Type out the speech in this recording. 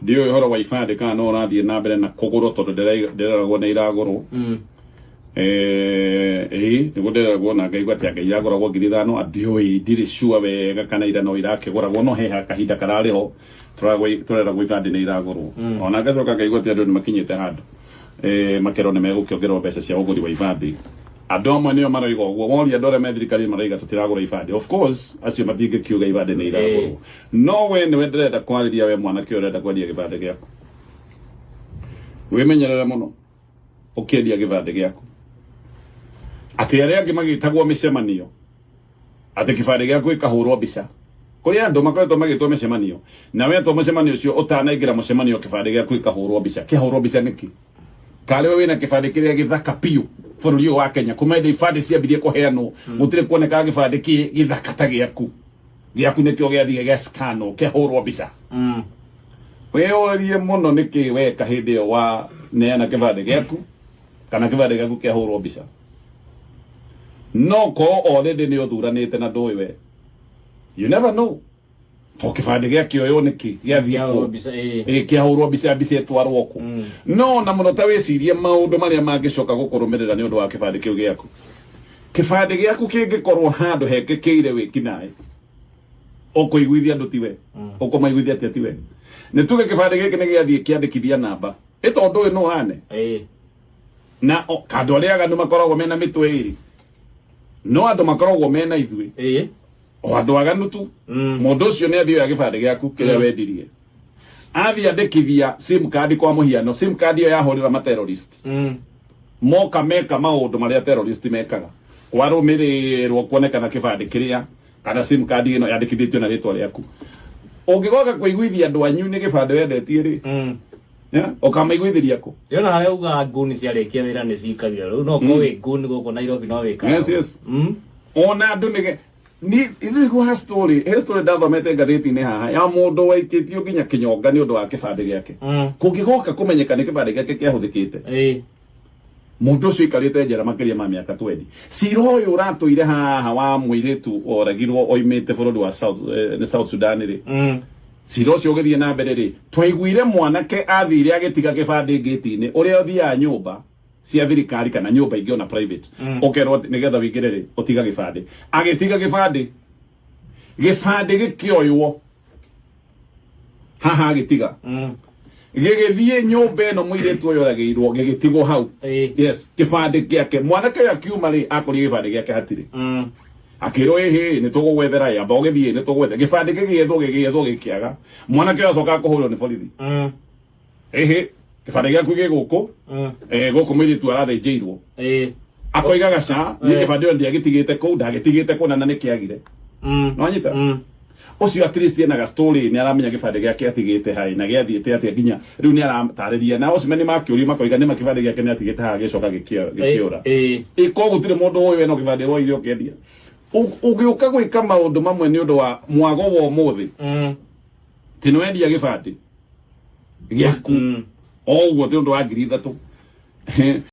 ndiyo horo wa ibande kana no rathie na mbere na kuguro tondu ndireragwo ni iragurwo niguo ndireragwo na ngaigua ati Ngai iraguragwo 5,000 andioi ndiri sure wega kana ira no irakiguragwo no he kahinda karariho tureragwo ibande ni iragurwo ona ngacoka ngaigua ati andu ni makinyite handu makero ni megukiongerwo mbeca cia uguri wa ibande andu amwe nio maraiga uguo woria ndore me thirikari maraiga tutiragura ibande of course acio matingikiuga ibande ni iragurwo no we ni we ndirenda kwariria we mwanake urenda kwendia gibande giaku wimenyerere muno ukiendia gibande giaku ati aria angi magitagwo micemanio ati gibande giaku ikahurwo mbica kuri andu makoretwo magitwo micemanio na we to mucemanio ucio utanaingira mucemanio gibande giaku ikahurwo mbica kihurwo mbica niki kale we wina gibande kiria githaka piu bururi wa Kenya kumende ibande ciambirie kuheanwo gutire kuoneka gibande githaka ta giaku nikio giathie geskano kihurwo mbica we orie muno niki we kahindi yo wa neana gibande giaku kana gibande giaku kihurwo mbica no ko already ni uthuranite na ndui we you never know to gibande giakio yo niki giathie kihurwo mbica etwarwo ku no na muno ta wicirie maundu maria mangicoka gukurumirira ni undu wa gibande kiu giaku gibande giaku kingikorwo handu hekekeire wikinae ukuiguithia andu tiwe ukumaiguithia ati tiwe ni tuge gibande giki ni giathie kiandikithia namba itondu we no hane na kandu aria aganu makoragwo mena mitwe iri no andu makoragwo mena ithui o andu aganu tu mundu ucio ni athio ya gibande giaku kiria wendirie athia ndikithia sim card kwa muhiano sim card yo yahurira ma terrorist moka meka maundu maria terrorist mekaga kwarumirirwo kuonekana gibande kiria kana sim card ino yandikithitio na ritwa riaku ungigoka kuiguithia andu anyu ni gibande wendetie ri okamaiguithiria ku yona haria uga nguni ciarikia wira ni cikagia riu no ko wi nguni guku Nairobi no wika yes ona andu ni irigo history ndathomete ngathiti-ini haha ya mundu waikitio nginya kinyonga ni undu wa kibande giake kungigoka kumenyeka ni kibande giake kiahuthikite mundu ucio ikarite njera makiria ma miaka 20 cira uyu uratuire haha wa muiritu oragirwo oimite bururi wa South Sudan ri cira ucio ugithie na mbere ri twaiguire mwanake athire agitiga kibande ngiti-ini uria uthia nyumba cia thirikari kana nyumba ingi ona private ukerwo nigetha wingire ri utiga gibande agitiga gibande gikioywo haha agitiga gigithie nyumba ino muiritu uyu oragirwo gigitigwo hau yes gibande giake mwanake ya kiuma ri akuri gibande giake hatiri akirwo ehe ni tugugwethera ya bogithie ni tugwethe gibande gigithwo gikiaga mwanake acoka kuhurwo ni borithi ehe gibande giaku giguku guku muiritu arathinjirwo akoiga gaca ni gibande ndiagitigite ku ndagitigite kuna na nikiagire no nyita ucio at least ena ga story ni aramenya gibande giake atigite hai na giathiite atia nginya riu ni aratariria na ucio meni makiuria makoiga ni makibande giake ni atigite ha gicoka gikiura iko gutire mundu uyu eno gibande wo irio kendia ugiuka gwika maundu mamwe ni undu wa mwago wa umuthi tinwendia gibande giaku oguo ti undu wa 3,000